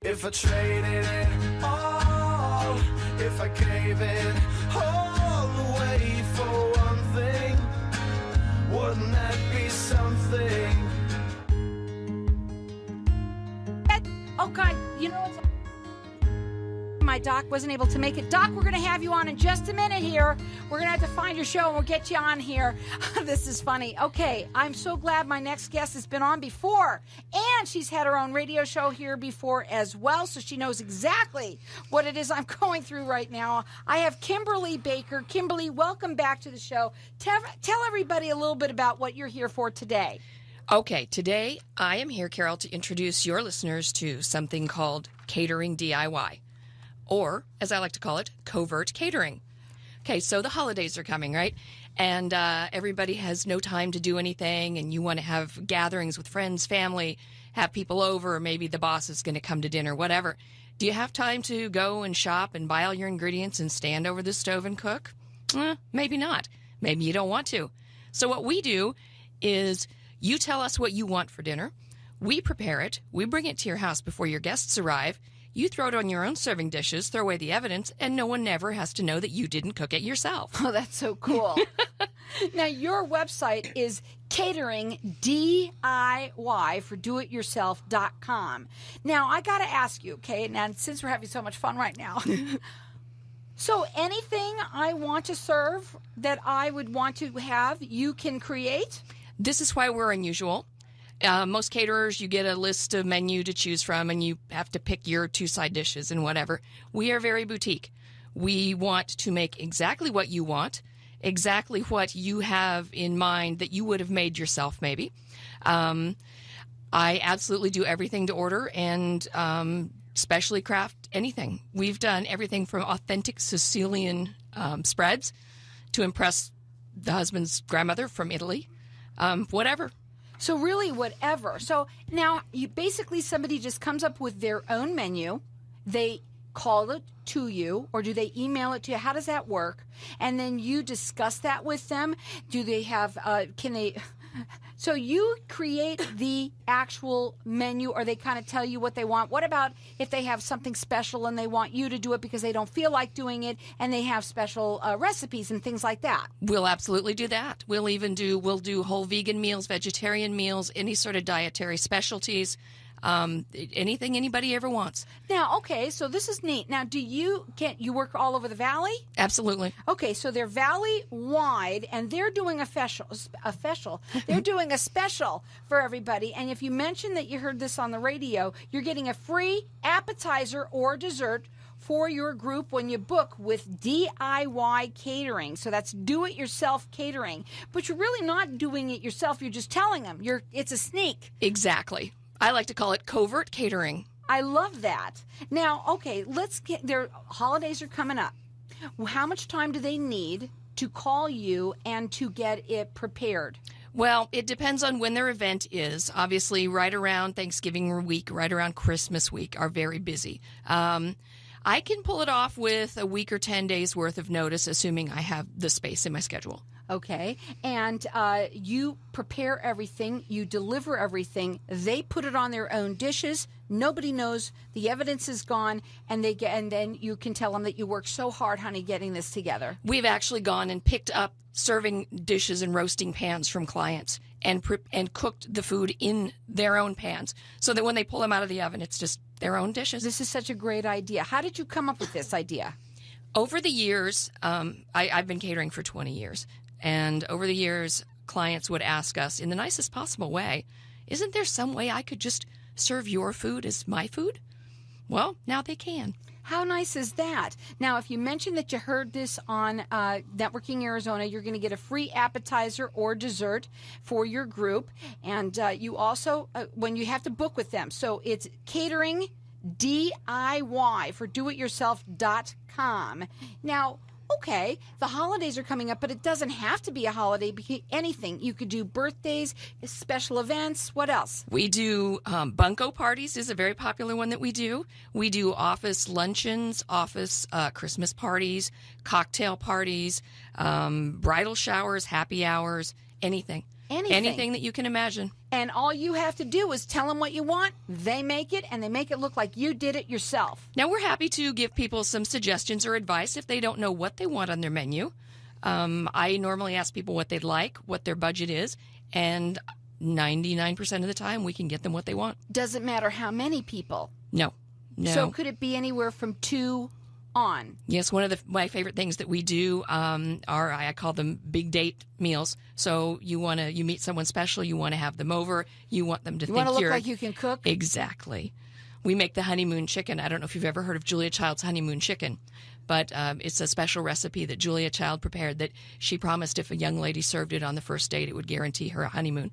If I traded it all, if I gave it all away for one thing, wouldn't that be something? Oh, God, you know what's... My Doc wasn't able to make it. Doc, we're going to have you on in just a minute here. We're going to have to find your show and we'll get you on here. This is funny. Okay, I'm so glad my next guest has been on before. And she's had her own radio show here before as well, so she knows exactly what it is I'm going through right now. I have Kimberli Baker. Kimberli, welcome back to the show. Tell everybody a little bit about what you're here for today. Okay, today I am here, Carole, to introduce your listeners to something called catering DIY. Or, as I like to call it, covert catering. Okay, so the holidays are coming, right? And everybody has no time to do anything, and you want to have gatherings with friends, family, have people over, or maybe the boss is going to come to dinner, whatever. Do you have time to go and shop and buy all your ingredients and stand over the stove and cook? Maybe not. Maybe you don't want to. So what we do is you tell us what you want for dinner. We prepare it. We bring it to your house before your guests arrive. You throw it on your own serving dishes, throw away the evidence, and no one ever has to know that you didn't cook it yourself. Oh, that's so cool. Now, your website is catering DIY for doityourself.com. Now, I got to ask you, okay, now since we're having so much fun right now, so anything I want to serve that I would want to have, you can create? This is why we're unusual. Most caterers, you get a list of menu to choose from, and you have to pick your 2 side dishes and whatever. We are very boutique. We want to make exactly what you want, exactly what you have in mind that you would have made yourself, maybe. I absolutely do everything to order and specially craft anything. We've done everything from authentic Sicilian spreads to impress the husband's grandmother from Italy, whatever. So really, whatever. So now, you basically, somebody just comes up with their own menu. They call it to you, or do they email it to you? How does that work? And then you discuss that with them. Do they have, can they... So you create the actual menu, or they kind of tell you what they want. What about if they have something special and they want you to do it because they don't feel like doing it, and they have special recipes and things like that? We'll absolutely do that. We'll do whole vegan meals, vegetarian meals, any sort of dietary specialties, anything anybody ever wants. Now, okay, so this is neat. Now, you work all over the valley? Absolutely. Okay, so they're valley-wide, and they're doing they're doing a special for everybody. And if you mention that you heard this on the radio, you're getting a free appetizer or dessert for your group when you book with DIY Catering. So that's do-it-yourself catering. But you're really not doing it yourself. You're just telling them. It's a sneak. Exactly. I like to call it covert catering. I love that. Now, okay, their holidays are coming up. How much time do they need to call you and to get it prepared? Well, it depends on when their event is. Obviously, right around Thanksgiving week, right around Christmas week are very busy. I can pull it off with a week or 10 days worth of notice, assuming I have the space in my schedule. Okay, and you prepare everything, you deliver everything, they put it on their own dishes, nobody knows, the evidence is gone, and then you can tell them that you worked so hard, honey, getting this together. We've actually gone and picked up serving dishes and roasting pans from clients and cooked the food in their own pans, so that when they pull them out of the oven, it's just their own dishes. This is such a great idea. How did you come up with this idea? Over the years, I've been catering for 20 years. And over the years, clients would ask us in the nicest possible way, isn't there some way I could just serve your food as my food? Well, now they can. How nice is that? Now, if you mention that you heard this on Networking Arizona, you're going to get a free appetizer or dessert for your group. And you also, when you have to book with them, so it's catering DIY for doityourself.com. Now, okay, the holidays are coming up, but it doesn't have to be a holiday. Anything. You could do birthdays, special events. What else? We do bunko parties is a very popular one that we do. We do office luncheons, office Christmas parties, cocktail parties, bridal showers, happy hours, anything. Anything that you can imagine. And all you have to do is tell them what you want. They make it, and they make it look like you did it yourself. Now, we're happy to give people some suggestions or advice if they don't know what they want on their menu. I normally ask people what they'd like, what their budget is, and 99% of the time we can get them what they want. Doesn't matter how many people. No. So could it be anywhere from 2 on? Yes, one of my favorite things that we do are, I call them big date meals. So you meet someone special, you want to have them over, you want them to think You want to look you're like you can cook? Exactly. We make the honeymoon chicken. I don't know if you've ever heard of Julia Child's honeymoon chicken, but it's a special recipe that Julia Child prepared that she promised if a young lady served it on the first date, it would guarantee her a honeymoon.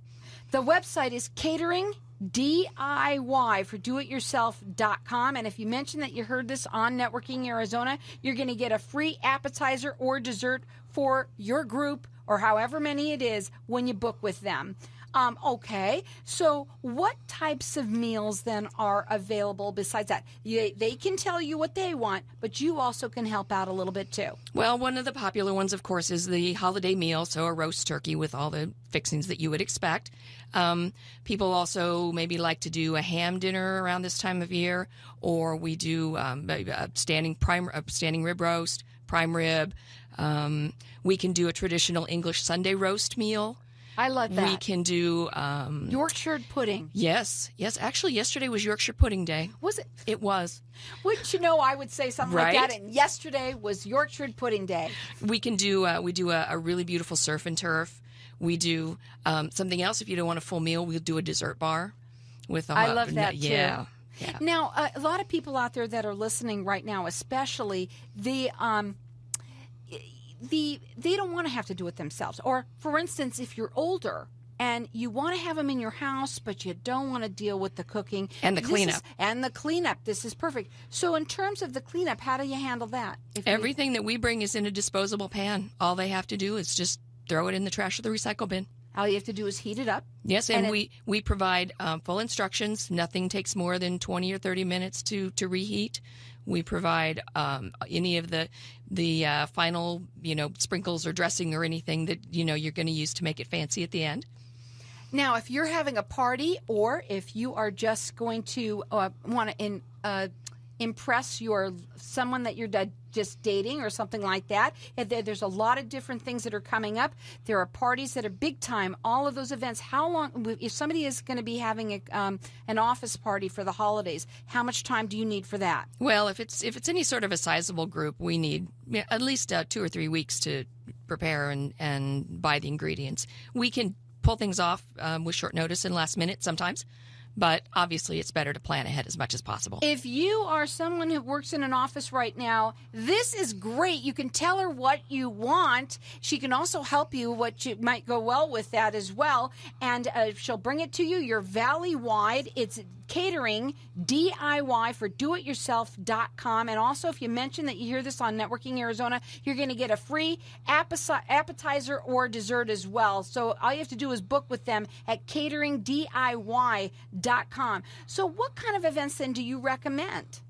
The website is Catering DIY for doityourself.com. And if you mention that you heard this on Networking Arizona, you're going to get a free appetizer or dessert for your group or however many it is when you book with them. Okay, so what types of meals then are available besides that? They can tell you what they want, but you also can help out a little bit too. Well, one of the popular ones, of course, is the holiday meal, so a roast turkey with all the fixings that you would expect. People also maybe like to do a ham dinner around this time of year, or we do a standing rib roast, prime rib. We can do a traditional English Sunday roast meal. I love that. We can do Yorkshire pudding. Yes. Actually, yesterday was Yorkshire pudding day. Was it? It was. Wouldn't you know? I would say something Right? like that. And yesterday was Yorkshire pudding day. We can do. We do a really beautiful surf and turf. We do something else. If you don't want a full meal, we'll do a dessert bar. With I love that too. Yeah. Now, a lot of people out there that are listening right now, especially they don't want to have to do it themselves. Or, for instance, if you're older and you want to have them in your house, but you don't want to deal with the cooking And the cleanup. This is perfect. So in terms of the cleanup, how do you handle that? Everything that we bring is in a disposable pan. All they have to do is just throw it in the trash or the recycle bin. All you have to do is heat it up. Yes, and we provide full instructions. Nothing takes more than 20 or 30 minutes to reheat. We provide any of the final, sprinkles or dressing or anything that, you're going to use to make it fancy at the end. Now, if you're having a party or if you are just going to want to impress someone that you're just dating or something like that, there's a lot of different things that are coming up. There are parties that are big time, all of those events. How long, if somebody is going to be having an office party for the holidays, how much time do you need for that? Well, if it's any sort of a sizable group, we need at least 2 or 3 weeks to prepare and buy the ingredients. We can pull things off with short notice and last minute sometimes. But obviously, it's better to plan ahead as much as possible. If you are someone who works in an office right now, this is great. You can tell her what you want. She can also help you what you might go well with that as well. And she'll bring it to you. You're valley-wide. It's Catering DIY for doityourself.com. And also, if you mention that you hear this on Networking Arizona, you're going to get a free appetizer or dessert as well. So all you have to do is book with them at cateringdiy.com. So what kind of events then do you recommend?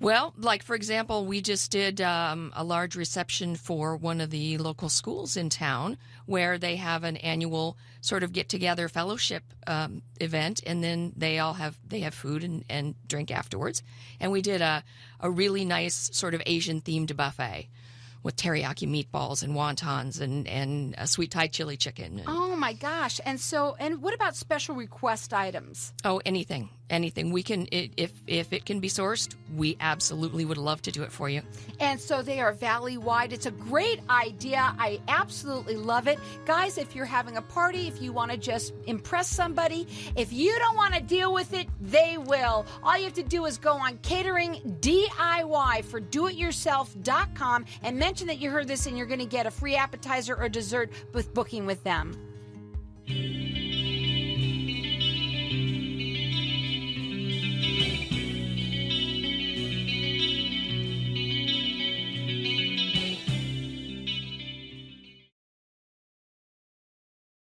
Well, like, for example, we just did a large reception for one of the local schools in town where they have an annual sort of get-together fellowship event, and then they have food and drink afterwards. And we did a really nice sort of Asian-themed buffet with teriyaki meatballs and wontons and a sweet Thai chili chicken. Oh, my gosh. And what about special request items? Oh, anything. We can, if it can be sourced, we absolutely would love to do it for you. And so they are valley-wide. It's a great idea. I absolutely love it. Guys, if you're having a party, if you want to just impress somebody, if you don't want to deal with it, they will. All you have to do is go on Catering DIY for doityourself.com and mention that you heard this and you're going to get a free appetizer or dessert with booking with them.